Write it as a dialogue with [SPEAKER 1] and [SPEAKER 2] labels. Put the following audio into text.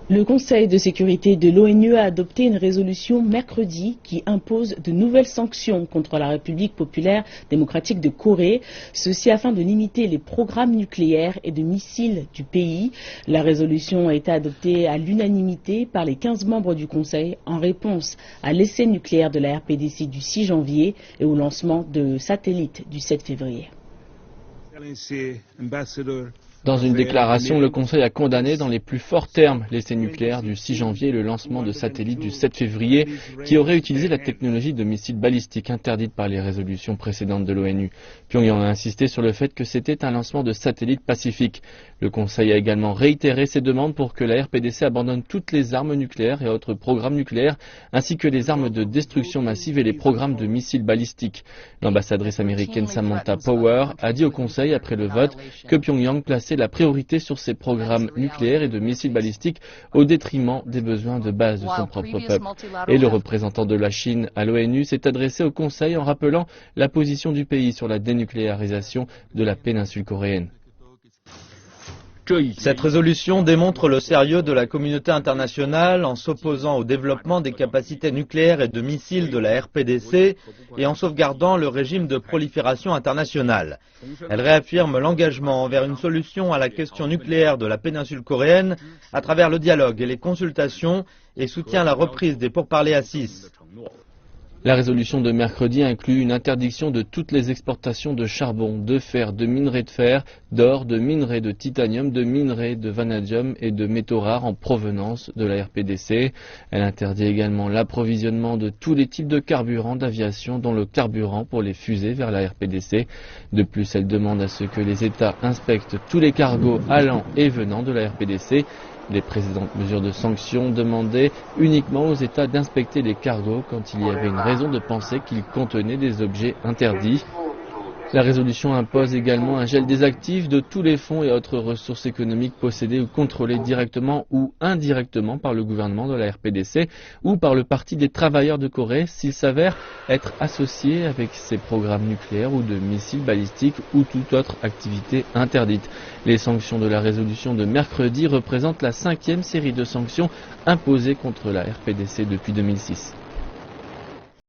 [SPEAKER 1] Le Conseil de sécurité de l'ONU a adopté une résolution mercredi qui impose de nouvelles sanctions contre la République populaire démocratique de Corée, ceci afin de limiter les programmes nucléaires et de missiles du pays. La résolution a été adoptée à l'unanimité par les 15 membres du Conseil en réponse à l'essai nucléaire de la RPDC du 6 janvier et au lancement de satellites du 7 février.
[SPEAKER 2] Dans une déclaration, le Conseil a condamné dans les plus forts termes l'essai nucléaire du 6 janvier et le lancement de satellites du 7 février qui auraient utilisé la technologie de missiles balistiques interdite par les résolutions précédentes de l'ONU. Pyongyang a insisté sur le fait que c'était un lancement de satellites pacifiques. Le Conseil a également réitéré ses demandes pour que la RPDC abandonne toutes les armes nucléaires et autres programmes nucléaires, ainsi que les armes de destruction massive et les programmes de missiles balistiques. L'ambassadrice américaine Samantha Power a dit au Conseil après le vote que Pyongyang plaçait la priorité sur ses programmes nucléaires et de missiles balistiques au détriment des besoins de base de son propre peuple. Et le représentant de la Chine à l'ONU s'est adressé au Conseil en rappelant la position du pays sur la dénucléarisation de la péninsule coréenne.
[SPEAKER 3] Cette résolution démontre le sérieux de la communauté internationale en s'opposant au développement des capacités nucléaires et de missiles de la RPDC et en sauvegardant le régime de prolifération internationale. Elle réaffirme l'engagement envers une solution à la question nucléaire de la péninsule coréenne à travers le dialogue et les consultations et soutient la reprise des pourparlers à 6.
[SPEAKER 2] La résolution de mercredi inclut une interdiction de toutes les exportations de charbon, de fer, de minerais de fer, d'or, de minerais de titanium, de minerais de vanadium et de métaux rares en provenance de la RPDC. Elle interdit également l'approvisionnement de tous les types de carburants d'aviation, dont le carburant pour les fusées vers la RPDC. De plus, elle demande à ce que les États inspectent tous les cargos allant et venant de la RPDC. Les précédentes mesures de sanctions demandaient uniquement aux États d'inspecter les cargos quand il y avait une raison de penser qu'ils contenaient des objets interdits. La résolution impose également un gel des actifs de tous les fonds et autres ressources économiques possédées ou contrôlées directement ou indirectement par le gouvernement de la RPDC ou par le Parti des travailleurs de Corée s'ils s'avèrent être associés avec ces programmes nucléaires ou de missiles balistiques ou toute autre activité interdite. Les sanctions de la résolution de mercredi représentent la 5e série de sanctions imposées contre la RPDC depuis 2006.